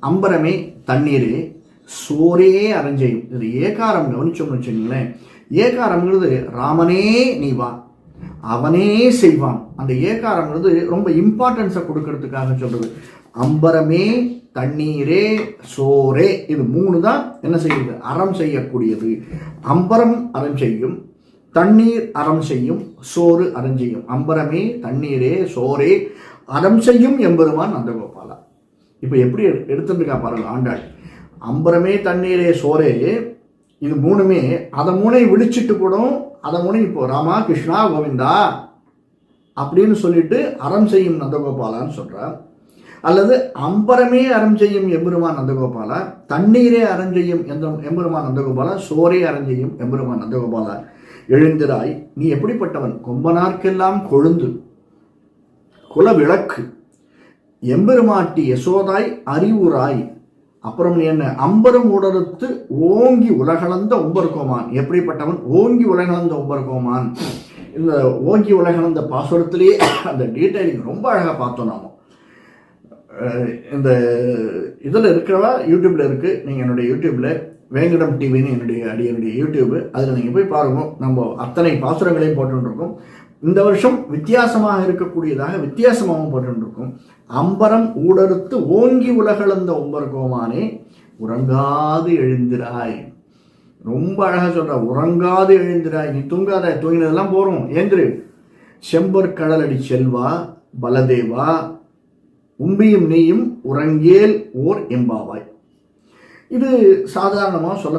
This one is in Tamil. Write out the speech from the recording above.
அம்பரமே தண்ணீரே சோரே அரஞ்செய்யும். இது ஏகாரம் கவனிச்சோம்னு வச்சுங்களேன். ஏகாரம்ங்கிறது ராமனே நீ வா, அவனே செய்வான். அந்த ஏகாரம்ங்கிறது ரொம்ப இம்பார்ட்டன்ஸை கொடுக்கறதுக்காக சொல்றது. அம்பரமே தண்ணீரே சோரே, இது மூணு தான் என்ன செய்யுது, அறம் செய்யக்கூடியது. அம்பரம் அறம் செய்யும், தண்ணீர் அறம் செய்யும், சோறு அறம் செய்யும். அம்பரமே தண்ணீரே சோரே அறம் செய்யும் எம்பெருமான் நந்தகோபாலா. இப்போ எப்படி எடுத்துருக்கா பாருங்க ஆண்டாள். அம்பரமே தண்ணீரே சோரே, இது மூணுமே அதை மூணையும் விழிச்சிட்டு கூட அதை மூணையும் இப்போ ராமா கிருஷ்ணா கோவிந்தா அப்படின்னு சொல்லிட்டு அறம் செய்யும் நந்தகோபாலான்னு சொல்றார். அல்லது அம்பரமே அறம் செய்யும் எம்பெருமான் நந்தகோபாலா, தண்ணீரே அறம் செய்யும் எம்பெருமான் நந்தகோபாலா, சோரே அறம் செய்யும் எம்பெருமான் நந்தகோபாலா. எழுந்திராய் நீ எப்படிப்பட்டவன், கொம்பனார்க்கெல்லாம் கொழுந்து குல விளக்கு, எம்பெருமாட்டி யசோதாய் அறிவுராய். அப்புறம் நீ என்ன, அம்பரும் உடலுத்து ஓங்கி உலகளந்த உம்பர்கோமான். எப்படிப்பட்டவன், ஓங்கி உலகளந்த உம்பர்கோமான். இந்த ஓங்கி உலகளந்த பாசுரத்திலேயே அந்த டீட்டெயிலிங் ரொம்ப அழகாக பார்த்தோம். நாம இந்த இதில் இருக்கிறவா யூடியூப்ல இருக்கு. நீங்கள் என்னுடைய யூடியூப்ல வேங்கடம் டிவின்னு என்னுடைய யூடியூப், அதில் நீங்கள் போய் பாருங்க. நம்ம அத்தனை பாசுரங்களையும் போட்டுருக்கோம். இந்த வருஷம் வித்தியாசமாக இருக்கக்கூடியதாக வித்தியாசமாகவும் போட்டுருக்கும். அம்பரம் ஊடறுத்து ஓங்கி உலகளந்த உம்பர்கோமானே உறங்காது எழுந்திராய். ரொம்ப அழகா சொல்ற, உறங்காது எழுந்திராய், நீ தூங்காத, தூங்கினதெல்லாம் போறோம் ஏந்திரு. செம்பர் கடலடி செல்வா பலதேவா உம்பியும் நீயும் உறங்கேல் ஓர் எம்பாவாய். இது சாதாரணமாக சொல்ல